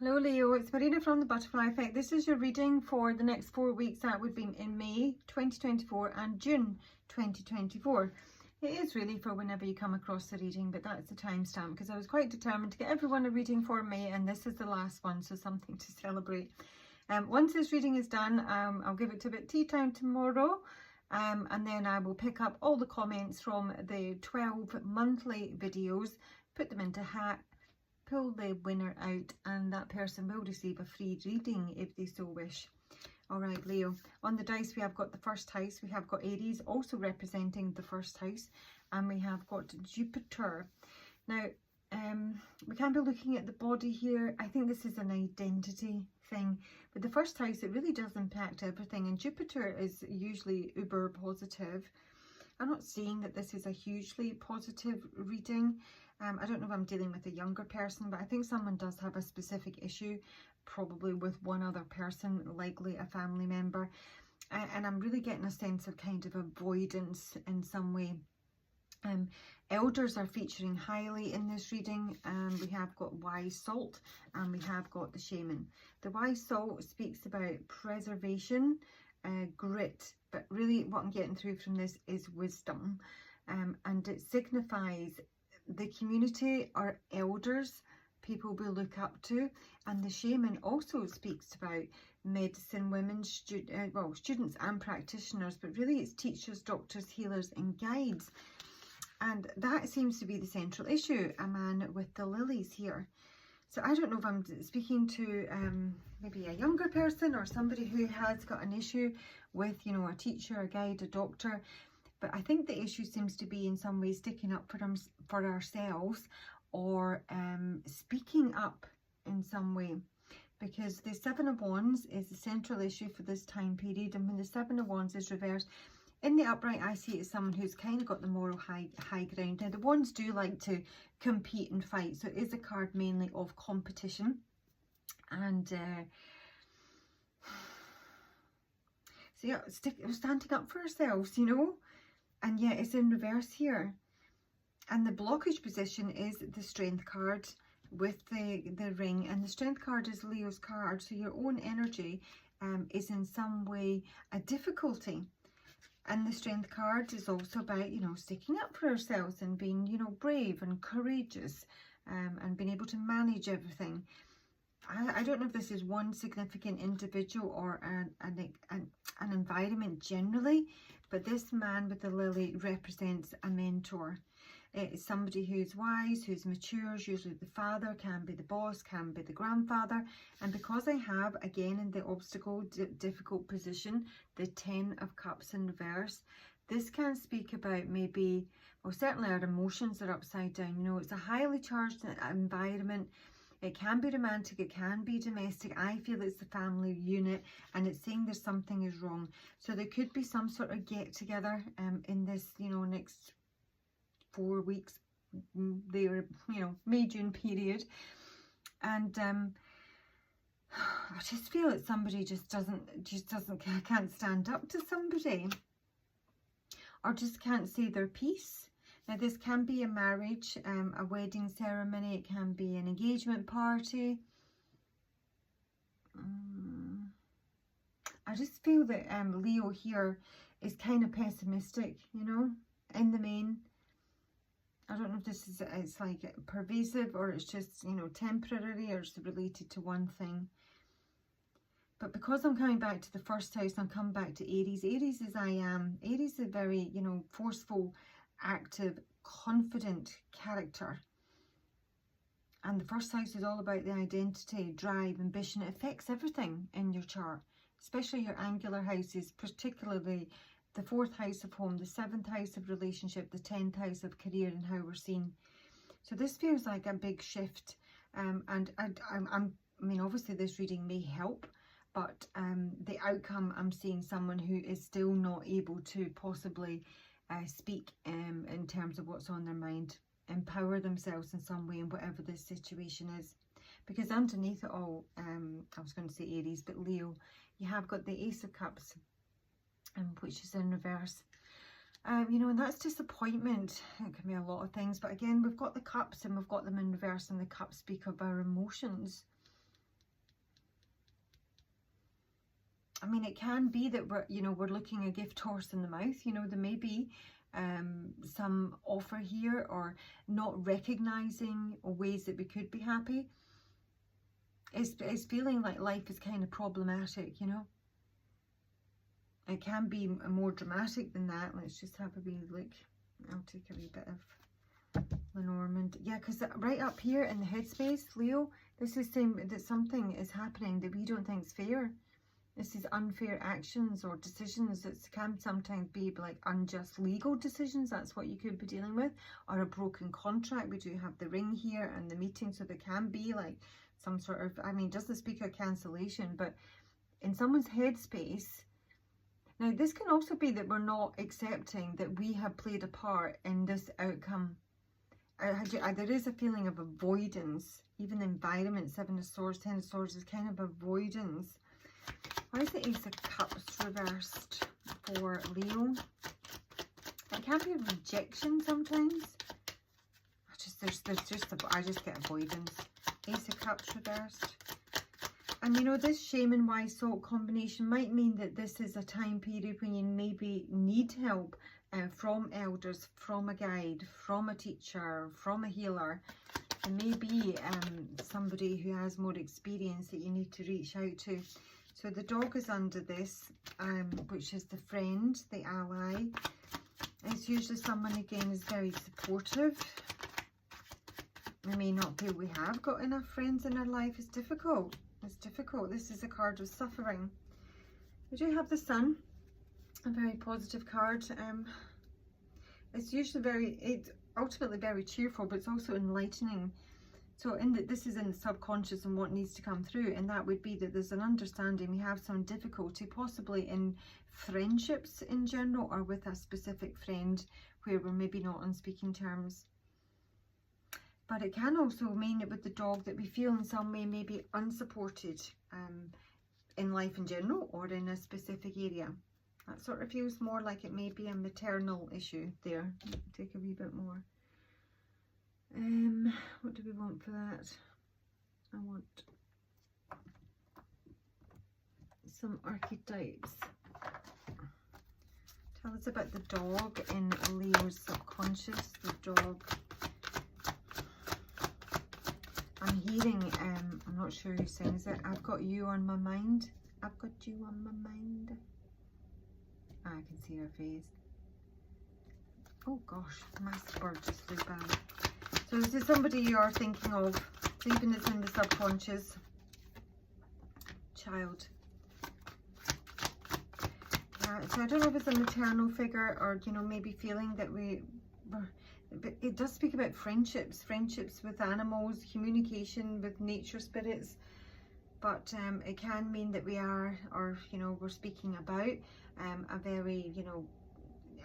Hello Leo, it's Marina from the Butterfly Effect. This is your reading for the next 4 weeks. That would be in May 2024 and June 2024. It is really for whenever you come across the reading, but that's the timestamp because I was quite determined to get everyone a reading for May, and this is the last one, so something to celebrate. Once this reading is done, I'll give it to about tea time tomorrow, and then I will pick up all the comments from the 12 monthly videos, put them into a hat, pull the winner out, and that person will receive a free reading if they so wish. All right, Leo, on the dice we have got the first house, we have got Aries also representing the first house, and we have got Jupiter. Now we can be looking at the body here. I think this is an identity thing, but the first house, it really does impact everything, and Jupiter is usually uber positive. I'm not saying that this is a hugely positive reading. I don't know if I'm dealing with a younger person, but I think someone does have a specific issue, probably with one other person, likely a family member. And I'm really getting a sense of kind of avoidance in some way. Elders are featuring highly in this reading. We have got wise salt and we have got the shaman. The wise salt speaks about preservation, grit, but really what I'm getting through from this is wisdom, and it signifies the community or elders, people we look up to. And the shaman also speaks about medicine, women, students and practitioners, but really it's teachers, doctors, healers and guides. And that seems to be the central issue, a man with the lilies here. So I don't know if I'm speaking to maybe a younger person or somebody who has got an issue with, you know, a teacher, a guide, a doctor. But I think the issue seems to be in some ways sticking up for ourselves, or speaking up in some way. Because the Seven of Wands is the central issue for this time period. And when the Seven of Wands is reversed, in the upright, I see it as someone who's kind of got the moral high ground. Now, the Wands do like to compete and fight, so it is a card mainly of competition. And so yeah, standing up for ourselves, you know. And yet it's in reverse here. And the blockage position is the Strength card with the ring. And the Strength card is Leo's card. So your own energy is in some way a difficulty. And the Strength card is also about, you know, sticking up for ourselves and being, you know, brave and courageous, and being able to manage everything. I don't know if this is one significant individual or an environment generally, but this man with the lily represents a mentor. It's somebody who's wise, who's mature, usually the father, can be the boss, can be the grandfather. And because I have, again, in the obstacle, difficult position, the 10 of Cups in reverse, this can speak about maybe, well, certainly our emotions are upside down. You know, it's a highly charged environment. It can be romantic, it can be domestic. I feel it's the family unit, and it's saying there's something is wrong. So there could be some sort of get together in this, you know, next 4 weeks, there, you know, May, June period. And I just feel that somebody can't stand up to somebody, or just can't say their piece. Now, this can be a marriage, a wedding ceremony. It can be an engagement party. I just feel that Leo here is kind of pessimistic, you know, in the main. I don't know if this is, it's like pervasive, or it's just, you know, temporary, or it's related to one thing. But because I'm coming back to the first house, I'm coming back to Aries. Aries is I am. Aries is a very, you know, forceful, active, confident character. And the first house is all about the identity, drive, ambition. It affects everything in your chart, especially your angular houses, particularly the 4th house of home, the 7th house of relationship, the 10th house of career, and how we're seen. So this feels like a big shift. And I mean, obviously this reading may help, but the outcome, I'm seeing someone who is still not able to possibly speak in terms of what's on their mind, empower themselves in some way in whatever this situation is. Because underneath it all, I was going to say Aries, but Leo, you have got the Ace of Cups, which is in reverse. You know, and that's disappointment. It can be a lot of things, but again, we've got the cups and we've got them in reverse, and the cups speak of our emotions. I mean, it can be that we're, you know, we're looking a gift horse in the mouth. You know, there may be some offer here, or not recognizing ways that we could be happy. It's feeling like life is kind of problematic, you know. It can be more dramatic than that. Let's just have a wee look. I'll take a wee bit of Lenormand. Yeah, because right up here in the headspace, Leo, this is saying that something is happening that we don't think is fair. This is unfair actions or decisions that can sometimes be like unjust legal decisions. That's what you could be dealing with. Or a broken contract. We do have the ring here and the meeting. So there can be like some sort of, I mean, doesn't speak of cancellation, but in someone's headspace. Now, this can also be that we're not accepting that we have played a part in this outcome. There is a feeling of avoidance. Even the environment, 7 of Swords, 10 of Swords is kind of avoidance. Why is the Ace of Cups reversed for Leo? It can be a rejection sometimes. I just get avoidance. Ace of Cups reversed. And you know, this Shaman Wise Salt combination might mean that this is a time period when you maybe need help from elders, from a guide, from a teacher, from a healer. There may be somebody who has more experience that you need to reach out to. So the dog is under this, which is the friend, the ally. It's usually someone, again, is very supportive. We may not feel we have got enough friends in our life. It's difficult. It's difficult. This is a card of suffering. We do have the Sun, a very positive card. It's usually it's ultimately very cheerful, but it's also enlightening. So this is in the subconscious and what needs to come through, and that would be that there's an understanding. We have some difficulty possibly in friendships in general, or with a specific friend where we're maybe not on speaking terms. But it can also mean that with the dog that we feel in some way maybe unsupported in life in general, or in a specific area. That sort of feels more like it may be a maternal issue there. Take a wee bit more. What do we want for that? I want some archetypes. Tell us about the dog in Leo's subconscious. The dog. I'm hearing, I'm not sure who sings it. I've got you on my mind. I've got you on my mind. I can see her face. Oh gosh, my bird just flew by. So this is somebody you are thinking of, even it's in the subconscious. Child. Yeah, so I don't know if it's a maternal figure, or, you know, maybe feeling that but it does speak about friendships with animals, communication with nature spirits. But it can mean that we are, or, you know, we're speaking about a very, you know,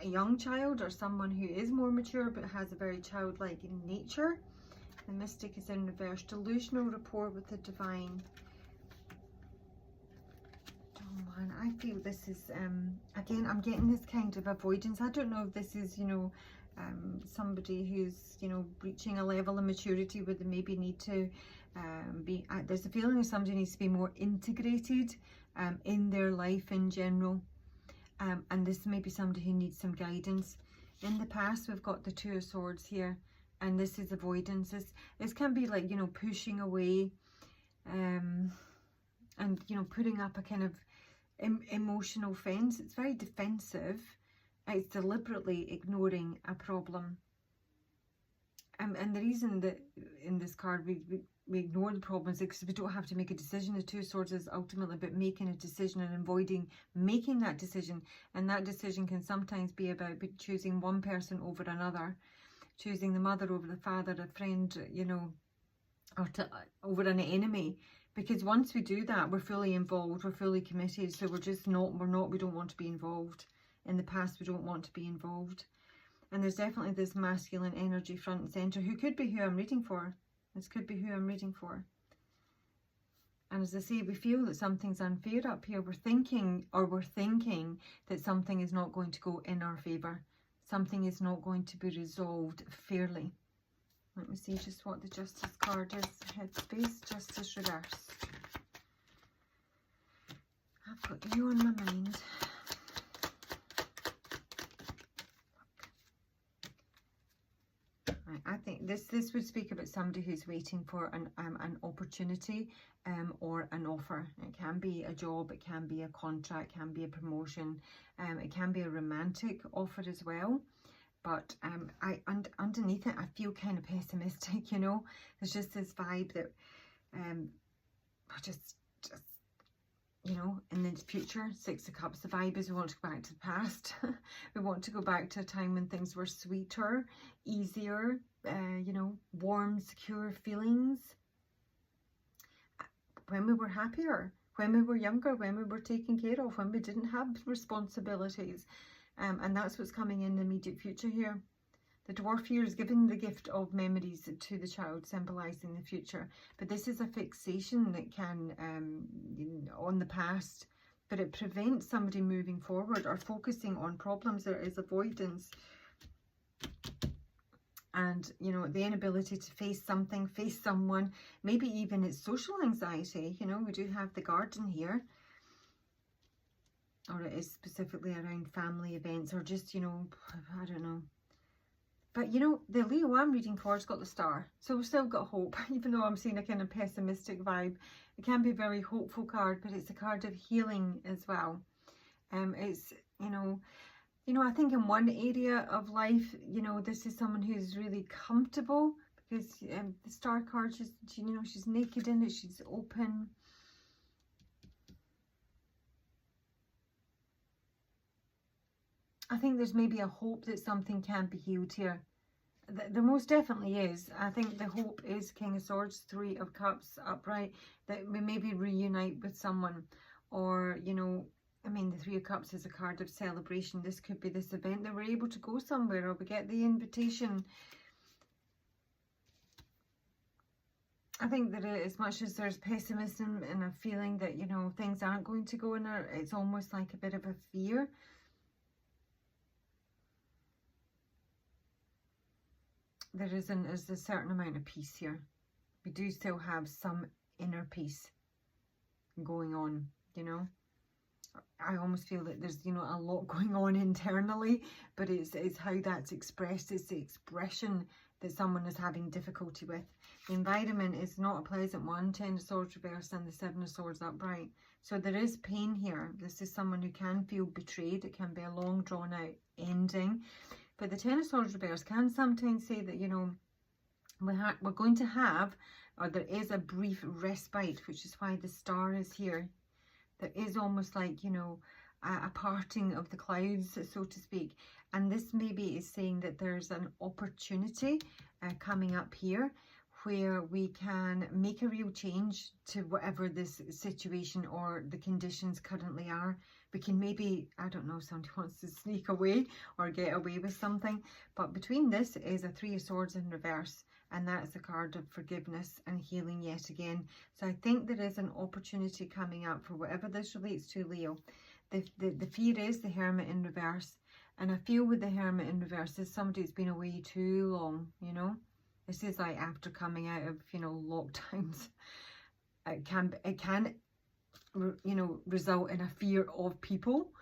a young child, or someone who is more mature but has a very childlike nature. The Mystic is in reverse. Delusional rapport with the divine. Oh man, I feel this is again, I'm getting this kind of avoidance. I don't know if this is, you know, somebody who's, you know, reaching a level of maturity where they maybe need to be, there's a feeling that somebody needs to be more integrated in their life in general. And this may be somebody who needs some guidance. In the past, we've got the Two of Swords here, and this is avoidance. This can be like, you know, pushing away, and, you know, putting up a kind of emotional fence. It's very defensive. It's deliberately ignoring a problem. And the reason that in this card we ignore the problems is because we don't have to make a decision. The Two of Swords is ultimately about making a decision and avoiding making that decision. And that decision can sometimes be about choosing one person over another, choosing the mother over the father, a friend, you know, or over an enemy. Because once we do that, we're fully involved, we're fully committed. So we don't want to be involved. In the past, we don't want to be involved. And there's definitely this masculine energy front and centre, who could be who I'm reading for. This could be who I'm reading for. And as I say, we feel that something's unfair up here. We're thinking that something is not going to go in our favour. Something is not going to be resolved fairly. Let me see just what the Justice card is. Headspace, Justice reversed. I've got you on my mind. Right, I think this would speak about somebody who's waiting for an opportunity or an offer. It can be a job, it can be a contract, it can be a promotion, it can be a romantic offer as well. But underneath it, I feel kind of pessimistic, you know. There's just this vibe that I just you know, in the future, Six of Cups, the vibe is we want to go back to the past. We want to go back to a time when things were sweeter, easier, you know, warm, secure feelings. When we were happier, when we were younger, when we were taken care of, when we didn't have responsibilities. And that's what's coming in the immediate future here. The dwarf here is giving the gift of memories to the child, symbolising the future. But this is a fixation that can, on the past, but it prevents somebody moving forward or focusing on problems. There is avoidance. And, you know, the inability to face something, face someone, maybe even it's social anxiety. You know, we do have the garden here. Or it is specifically around family events or just, you know, I don't know. But, you know, the Leo I'm reading for has got the star. So we've still got hope. Even though I'm seeing a kind of pessimistic vibe. It can be a very hopeful card, but it's a card of healing as well. It's, you know, I think in one area of life, you know, this is someone who's really comfortable. Because the star card, you know, she's naked in it. She's open. I think there's maybe a hope that something can be healed here. There most definitely is. I think the hope is King of Swords, Three of Cups upright, that we maybe reunite with someone. Or, you know, I mean, the Three of Cups is a card of celebration. This could be this event that we're able to go somewhere, or we get the invitation. I think that as much as there's pessimism and a feeling that, you know, things aren't going to go in there, it's almost like a bit of a fear. There's a certain amount of peace here. We do still have some inner peace going on, you know. I almost feel that there's, you know, a lot going on internally, but it's how that's expressed. It's the expression that someone is having difficulty with. The environment is not a pleasant one. Ten of Swords reversed and the Seven of Swords upright. So there is pain here. This is someone who can feel betrayed. It can be a long drawn out ending. But the Ten of Swords reverse can sometimes say that, you know, we're going to have, or there is a brief respite, which is why the star is here. There is almost like, you know, a parting of the clouds, so to speak. And this maybe is saying that there's an opportunity coming up here where we can make a real change to whatever this situation or the conditions currently are. We can maybe, I don't know, somebody wants to sneak away or get away with something. But between this is a Three of Swords in reverse. And that's a card of forgiveness and healing yet again. So I think there is an opportunity coming up for whatever this relates to, Leo. The fear is the Hermit in reverse. And I feel with the Hermit in reverse is somebody who's been away too long, you know. This is like after coming out of, you know, lockdowns. It can, you know, result in a fear of people,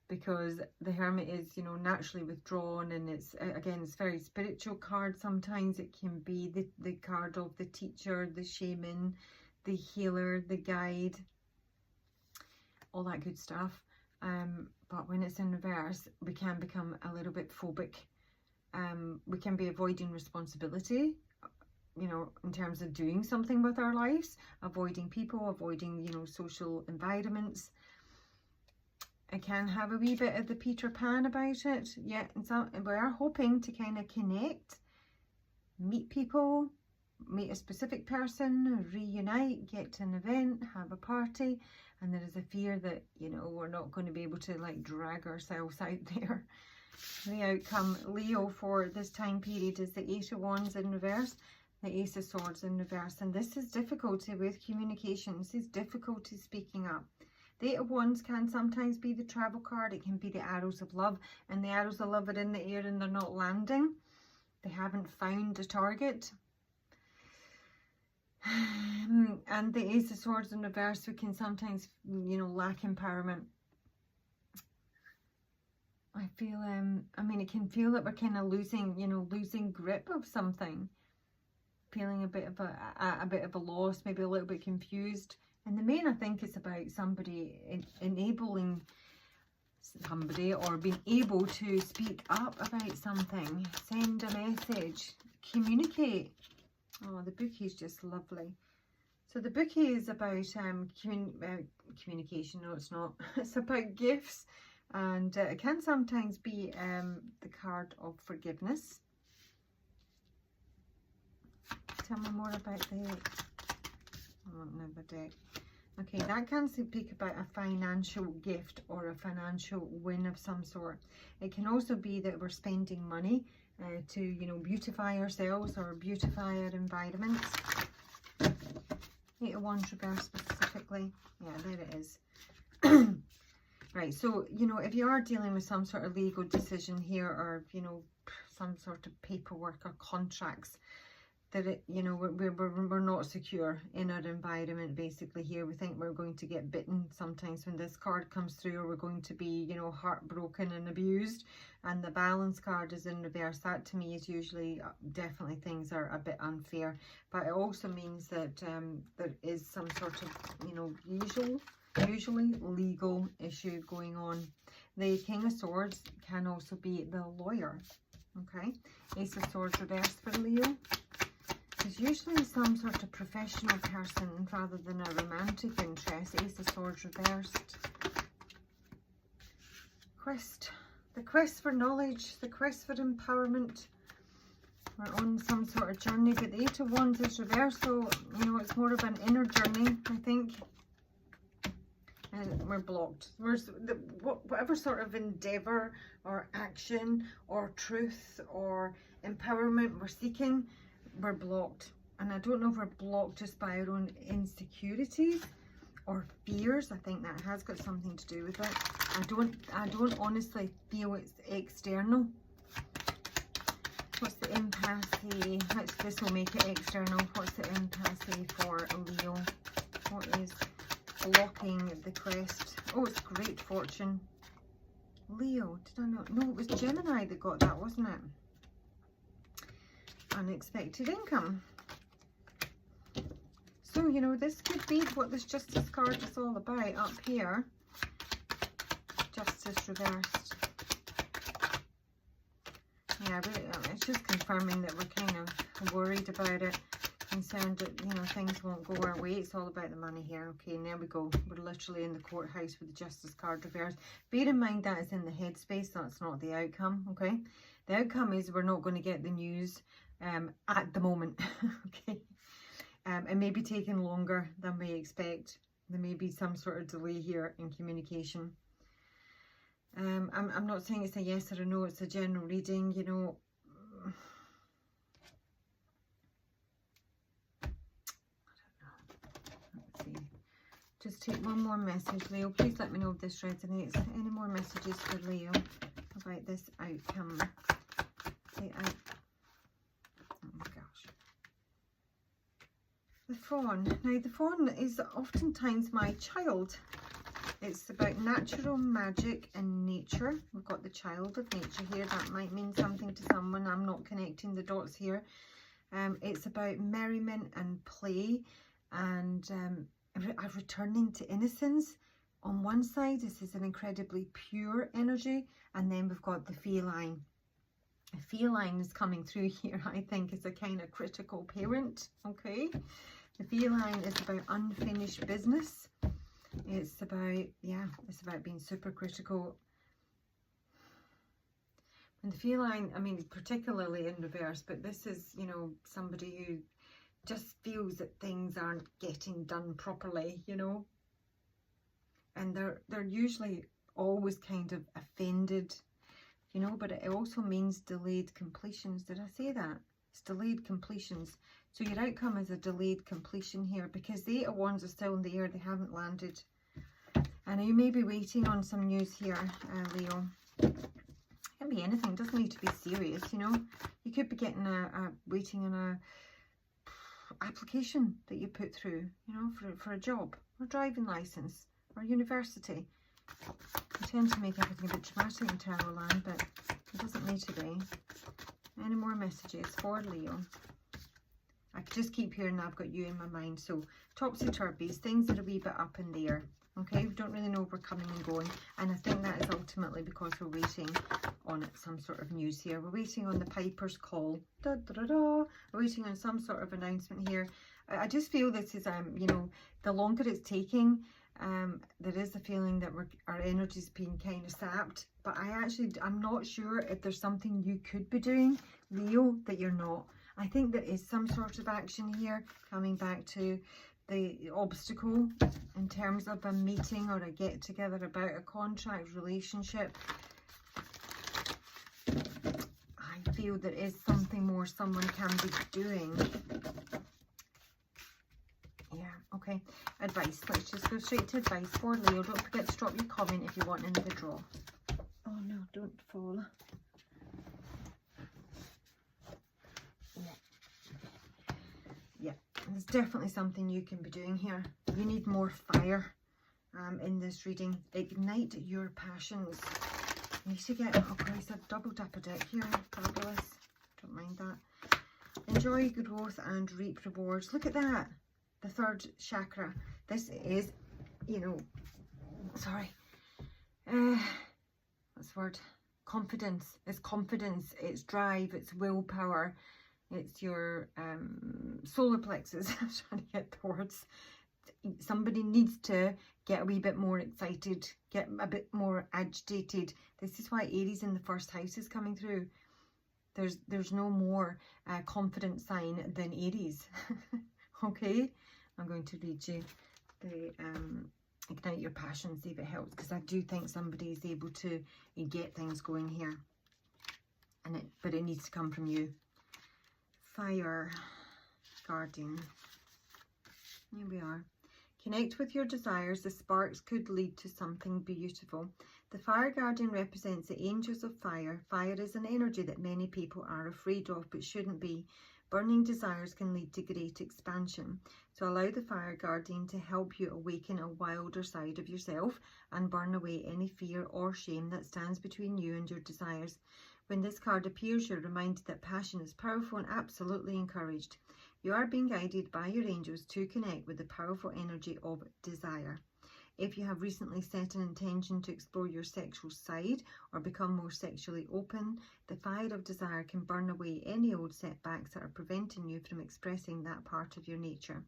because the Hermit is, you know, naturally withdrawn, and it's, again, it's very spiritual card. Sometimes it can be the card of the teacher, the shaman, the healer, the guide, all that good stuff. But when it's in reverse, we can become a little bit phobic. We can be avoiding responsibility, you know, in terms of doing something with our lives, avoiding people, avoiding, you know, social environments. It can have a wee bit of the Peter Pan about it. Yeah, and we are hoping to kind of connect, meet people, meet a specific person, reunite, get to an event, have a party. And there is a fear that, you know, we're not going to be able to like drag ourselves out there. The outcome, Leo, for this time period is the Eight of Wands in reverse, the Ace of Swords in reverse. And this is difficulty with communication. This is difficulty speaking up. The Eight of Wands can sometimes be the travel card. It can be the arrows of love. And the arrows of love are in the air and they're not landing. They haven't found a target. And the Ace of Swords in reverse, we can sometimes, you know, lack empowerment. I feel, I mean, it can feel that we're kind of losing, you know, losing grip of something. Feeling a bit of a loss, maybe a little bit confused. And the main, I think, is about somebody enabling somebody or being able to speak up about something, send a message, communicate. Oh, the bouquet is just lovely. So the bouquet is about communication. No, it's not. It's about gifts, and it can sometimes be the card of forgiveness. Tell me more about the... I don't know the deck. Okay, that can speak about a financial gift or a financial win of some sort. It can also be that we're spending money to, you know, beautify ourselves or beautify our environment. 8 of Wands reverse specifically. Yeah, there it is. Right, so, you know, if you are dealing with some sort of legal decision here, or, you know, some sort of paperwork or contracts, that it, you know, we're not secure in our environment basically here. We think we're going to get bitten sometimes when this card comes through, or we're going to be, you know, heartbroken and abused. And the Balance card is in reverse. That to me is usually definitely things are a bit unfair, but it also means that there is some sort of, you know, usually legal issue going on. The King of Swords can also be the lawyer. Okay, Ace of Swords reversed for Leo. There's usually some sort of professional person rather than a romantic interest. Ace of Swords reversed. The quest for knowledge, the quest for empowerment. We're on some sort of journey, but the 8 of Wands is reversed, so, you know, it's more of an inner journey, I think. And we're blocked. Whatever sort of endeavour or action or truth or empowerment we're seeking, we're blocked. And I don't know if we're blocked just by our own insecurities or fears. I think that has got something to do with it. I don't honestly feel it's external. What's the impasse? This will make it external. What's the impasse for Leo? What is blocking the quest? Oh, it's great fortune. Leo, did I not? No, it was Gemini that got that, wasn't it? Unexpected income. So, you know, this could be what this Justice card is all about up here. Justice reversed. Yeah, it's just confirming that we're kind of worried about it, concerned that, you know, things won't go our way. It's all about the money here. Okay, and there we go. We're literally in the courthouse with the Justice card reversed. Bear in mind that is in the headspace. That's not the outcome, okay? The outcome is we're not going to get the news at the moment, okay? It may be taking longer than we expect. There may be some sort of delay here in communication. I'm not saying it's a yes or a no, it's a general reading, you know. I don't know. Let's see. Just take one more message, Leo. Please let me know if this resonates. Any more messages for Leo about this outcome? Oh my gosh. The Fawn. Now, the Fawn is oftentimes my child. It's about natural magic and nature. We've got the child of nature here. That might mean something to someone. I'm not connecting the dots here. It's about merriment and play and returning to innocence. On one side, this is an incredibly pure energy. And then we've got the feline. The feline is coming through here, I think, as a kind of critical parent. Okay. The feline is about unfinished business. It's about, yeah, it's about being super critical. And the feline, I mean, particularly in reverse, but this is, you know, somebody who just feels that things aren't getting done properly, you know. And they're usually always kind of offended, you know, but it also means delayed completions. Did I say that? It's delayed completions. So your outcome is a delayed completion here because the 8 of Wands are still in the air. They haven't landed. And you may be waiting on some news here, Leo. It can be anything. It doesn't need to be serious, you know. You could be getting waiting on application that you put through, you know, for a job or driving license or university. I tend to make everything a bit dramatic in tarot land, but it doesn't need to be. Any more messages for Leo? I could just keep hearing I've got you in my mind. So topsy-turvies, things that are a wee bit up in the air. Okay, we don't really know if we're coming and going. And I think that is ultimately because we're waiting on some sort of news here. We're waiting on the Piper's call. Da, da, da, da. We're waiting on some sort of announcement here. I just feel this is, you know, the longer it's taking, there is a feeling that our energy's being kind of sapped. But I'm not sure if there's something you could be doing, Leo, that you're not. I think there is some sort of action here, coming back to the obstacle in terms of a meeting or a get together about a contract, relationship. I feel there is something more someone can be doing. Yeah, okay. Advice. Let's just go straight to advice for Leo. Don't forget to drop your comment if you want in the draw. Oh no, don't fall. There's definitely something you can be doing here. You need more fire in this reading. Ignite your passions. You need to get, oh Christ, a double dapper deck here. Fabulous. Don't mind that. Enjoy growth and reap rewards. Look at that. The third chakra. This is, you know, sorry. What's the word? Confidence. It's confidence. It's drive. It's willpower. It's your solar plexus. I'm trying to get the words. Somebody needs to get a wee bit more excited, get a bit more agitated. This is why Aries in the first house is coming through. There's no more confident sign than Aries. Okay, I'm going to read you the ignite your passion, see if it helps, because I do think somebody is able to get things going here, but it needs to come from you. Fire Guardian. Here we are. Connect with your desires. The sparks could lead to something beautiful. The Fire Guardian represents the angels of fire. Fire is an energy that many people are afraid of but shouldn't be. Burning desires can lead to great expansion. So allow the Fire Guardian to help you awaken a wilder side of yourself and burn away any fear or shame that stands between you and your desires. When this card appears, you're reminded that passion is powerful and absolutely encouraged. You are being guided by your angels to connect with the powerful energy of desire. If you have recently set an intention to explore your sexual side or become more sexually open, the fire of desire can burn away any old setbacks that are preventing you from expressing that part of your nature.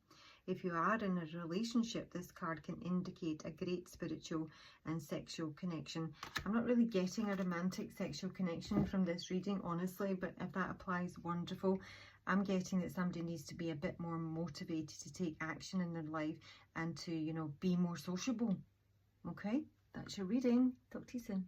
If you are in a relationship, this card can indicate a great spiritual and sexual connection. I'm not really getting a romantic sexual connection from this reading, honestly, but if that applies, wonderful. I'm getting that somebody needs to be a bit more motivated to take action in their life and to, you know, be more sociable. Okay, that's your reading. Talk to you soon.